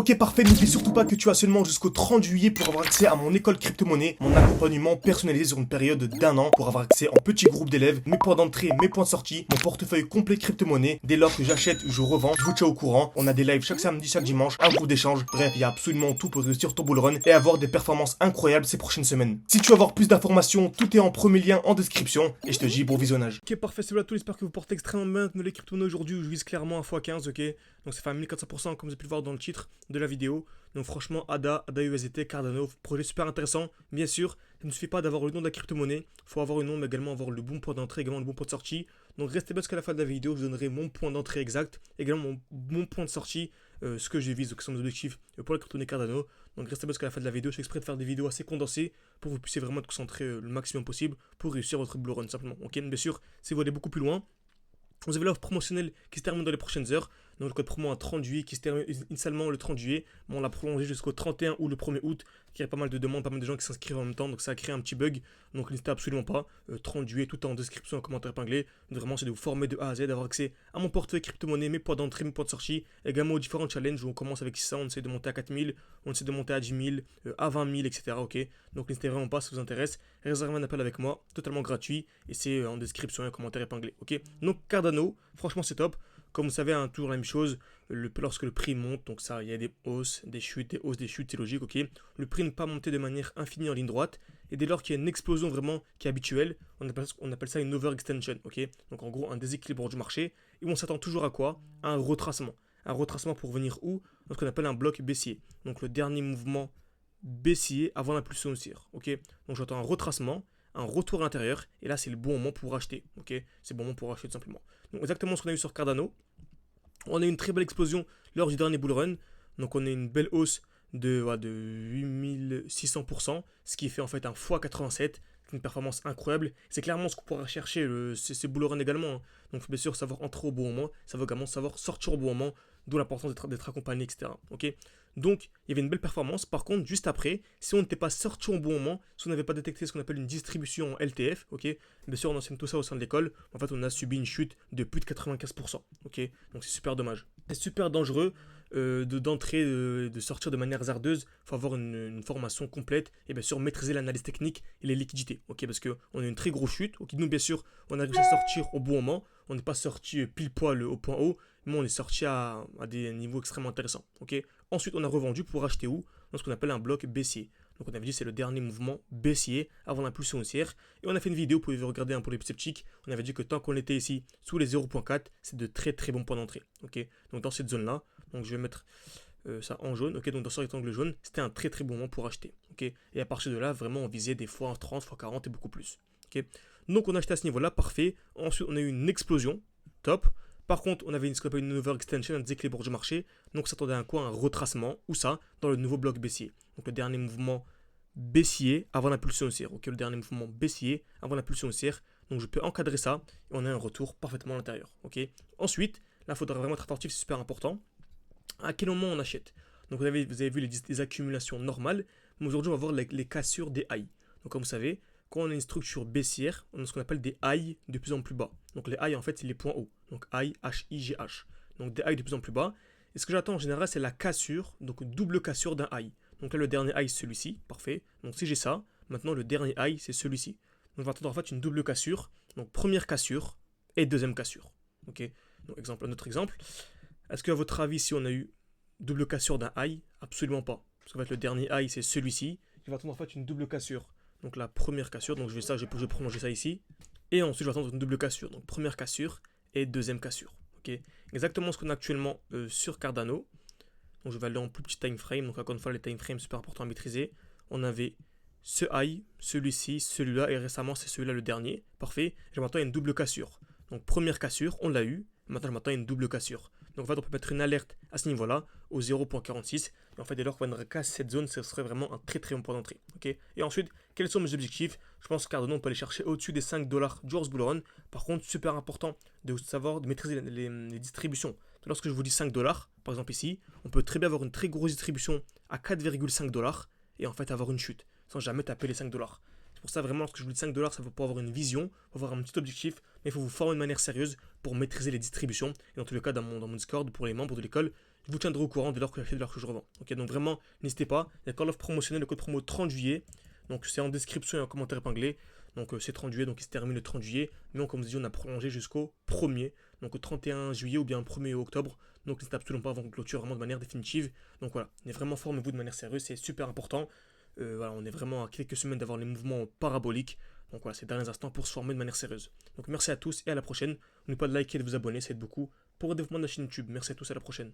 Ok, parfait, n'oublie surtout pas que tu as seulement jusqu'au 30 juillet pour avoir accès à mon école crypto-monnaie, mon accompagnement personnalisé sur une période d'1 an pour avoir accès en petit groupe d'élèves, mes points d'entrée, mes points de sortie, mon portefeuille complet crypto-monnaie. Dès lors que j'achète, je revends, je vous tiens au courant. On a des lives chaque samedi, chaque dimanche, un groupe d'échange. Bref, il y a absolument tout pour réussir ton bull run et avoir des performances incroyables ces prochaines semaines. Si tu veux avoir plus d'informations, tout est en premier lien en description et je te dis bon visionnage. Ok, parfait, c'est là tout, j'espère que vous portez extrêmement bien. Les crypto-monnaies aujourd'hui, je vise clairement à x15, ok. Donc ça fait 1400% comme vous avez pu le voir dans le titre de la vidéo. Donc franchement, ADA USDT, Cardano, projet super intéressant. Bien sûr, il ne suffit pas d'avoir le nom de la crypto-monnaie, il faut avoir le nom, mais également avoir le bon point d'entrée, également le bon point de sortie. Donc restez bien jusqu'à la fin de la vidéo, je vous donnerai mon point d'entrée exact, également mon point de sortie, ce que je vise, donc ce sont mes objectifs pour la crypto-monnaie Cardano. Donc restez bien jusqu'à la fin de la vidéo, je fais exprès de faire des vidéos assez condensées pour que vous puissiez vraiment être concentré le maximum possible pour réussir votre bull run simplement. Ok, bien sûr, si vous allez beaucoup plus loin, vous avez l'offre promotionnelle qui se termine dans les prochaines heures. Donc le code promo à 30 juillet qui se termine initialement le 30 juillet. Mais on l'a prolongé jusqu'au 31 ou le 1er août. Il y a pas mal de demandes, pas mal de gens qui s'inscrivent en même temps. Donc ça a créé un petit bug. Donc n'hésitez absolument pas. 30 juillet, tout en description, en commentaire épinglé. Donc, vraiment, c'est de vous former de A à Z, d'avoir accès à mon portefeuille crypto-monnaie, mes points d'entrée, mes points de sortie. Également aux différents challenges où on commence avec 600, on essaie de monter à 4000, on essaie de monter à 10 000, à 20 000, etc. Ok. Donc n'hésitez vraiment pas si ça vous intéresse. Réservez un appel avec moi, totalement gratuit. Et c'est en description et en commentaire épinglé. Ok. Donc Cardano, franchement c'est top. Comme vous savez, hein, toujours la même chose, lorsque le prix monte, donc ça, il y a des hausses, des chutes, des hausses, des chutes, c'est logique, ok. Le prix ne peut pas monter de manière infinie en ligne droite, et dès lors qu'il y a une explosion vraiment qui est habituelle, on appelle ça une overextension, ok. Donc en gros, un déséquilibre du marché, et on s'attend toujours à quoi? À un retracement. Un retracement pour venir où? Dans ce qu'on appelle un bloc baissier. Donc le dernier mouvement baissier avant l'impulsion haussière, ok. Donc j'attends un retracement, un retour à l'intérieur, et là c'est le bon moment pour acheter, ok. C'est le bon moment pour acheter tout simplement. Donc exactement ce qu'on a eu sur Cardano. On a eu une très belle explosion lors du dernier bull run. Donc on a une belle hausse de 8600%, ce qui fait en fait un x87, une performance incroyable. C'est clairement ce qu'on pourra chercher ces bull runs également. Hein. Donc bien sûr savoir entrer au bon moment, ça veut également savoir sortir au bon moment, d'où l'importance d'être accompagné, etc. Ok. Donc il y avait une belle performance. Par contre, juste après, si on n'était pas sorti au bon moment, si on n'avait pas détecté ce qu'on appelle une distribution en LTF, ok, bien sûr on enseigne tout ça au sein de l'école, en fait on a subi une chute de plus de 95%, ok, donc c'est super dommage. C'est super dangereux d'entrer, de sortir de manière hasardeuse. Il faut avoir une formation complète et bien sûr maîtriser l'analyse technique et les liquidités, ok, parce qu'on a une très grosse chute, ok, nous bien sûr on a réussi à sortir au bon moment, on n'est pas sorti pile poil au point haut, mais on est sorti à des niveaux extrêmement intéressants, ok. Ensuite, on a revendu pour acheter où? Dans ce qu'on appelle un bloc baissier. Donc on avait dit c'est le dernier mouvement baissier avant l'impulsion haussière. Et on a fait une vidéo, vous pouvez regarder un peu les sceptiques. On avait dit que tant qu'on était ici sous les 0.4, c'est de très très bons points d'entrée. Ok. Donc dans cette zone-là, donc je vais mettre ça en jaune. Ok. Donc dans ce rectangle jaune, c'était un très très bon moment pour acheter. Ok. Et à partir de là, vraiment on visait des fois 30, fois 40 et beaucoup plus. Ok. Donc on a acheté à ce niveau-là, parfait. Ensuite on a eu une explosion, top. Par contre, on avait ce qu'on appelle une overextension, un déséquilibre du marché. Donc, ça s'attendait à quoi? Un retracement. Où ça? Dans le nouveau bloc baissier. Donc, le dernier mouvement baissier avant l'impulsion haussière. Ok, le dernier mouvement baissier avant l'impulsion haussière. Donc, je peux encadrer ça et on a un retour parfaitement à l'intérieur. Ok. Ensuite, là, il faudra vraiment être attentif, c'est super important. À quel moment on achète? Donc, vous avez vu les accumulations normales. Mais aujourd'hui, on va voir les cassures des highs. Donc, comme vous savez, quand on a une structure baissière, on a ce qu'on appelle des highs de plus en plus bas. Donc les highs en fait c'est les points hauts. Donc high, H-I-G-H. Donc des highs de plus en plus bas. Et ce que j'attends en général c'est la cassure, donc double cassure d'un high. Donc là le dernier high c'est celui-ci, parfait. Donc si j'ai ça, maintenant le dernier high c'est celui-ci. Donc je vais attendre en fait une double cassure. Donc première cassure et deuxième cassure. Ok. Donc un autre exemple. Est-ce qu'à votre avis si on a eu double cassure d'un high? Absolument pas. Parce qu'en fait le dernier high c'est celui-ci. Je vais attendre en fait une double cassure. Donc la première cassure, donc je vais prolonger ça ici. Et ensuite je vais attendre une double cassure. Donc première cassure et deuxième cassure. Ok. Exactement ce qu'on a actuellement sur Cardano. Donc je vais aller en plus petit time frame. Donc encore une fois les time frames super important à maîtriser. On avait ce high, celui-ci, celui-là et récemment c'est celui-là le dernier. Parfait. Je m'attends à une double cassure. Donc première cassure, on l'a eu. Maintenant je m'attends à une double cassure. Donc en fait on peut mettre une alerte à ce niveau-là au 0.46. Et en fait dès lors qu'on casse cette zone, ce serait vraiment un très très bon point d'entrée. Okay. Et ensuite, quels sont mes objectifs? Je pense que Cardano on peut aller chercher au-dessus des 5$ du Horse Bull Run. Par contre, super important de savoir, de maîtriser les distributions. Lorsque je vous dis 5$, par exemple ici, on peut très bien avoir une très grosse distribution à 4,5$ et en fait avoir une chute, sans jamais taper les 5$. C'est pour ça vraiment lorsque je vous dis 5$, ça faut pas avoir une vision, il faut avoir un petit objectif, mais il faut vous former de manière sérieuse pour maîtriser les distributions. Et dans tous les cas, dans mon Discord, pour les membres de l'école, je vous tiendrai au courant dès lors que j'achète, dès lors que je revends. Ok, donc vraiment, n'hésitez pas. Il y a encore l'offre promotionnelle, le code promo 30 juillet. Donc c'est en description et en commentaire épinglé. Donc c'est 30 juillet, donc il se termine le 30 juillet. Mais comme je dis, on a prolongé jusqu'au 1er, donc au 31 juillet ou bien 1er octobre. Donc n'hésitez absolument pas avant qu'on clôture vraiment de manière définitive. Donc voilà, on est vraiment formez-vous de manière sérieuse, c'est super important. Voilà, on est vraiment à quelques semaines d'avoir les mouvements paraboliques. Donc voilà, ces derniers instants pour se former de manière sérieuse. Donc merci à tous et à la prochaine. N'oubliez pas de liker et de vous abonner, ça aide beaucoup pour le développement de la chaîne YouTube. Merci à tous, à la prochaine.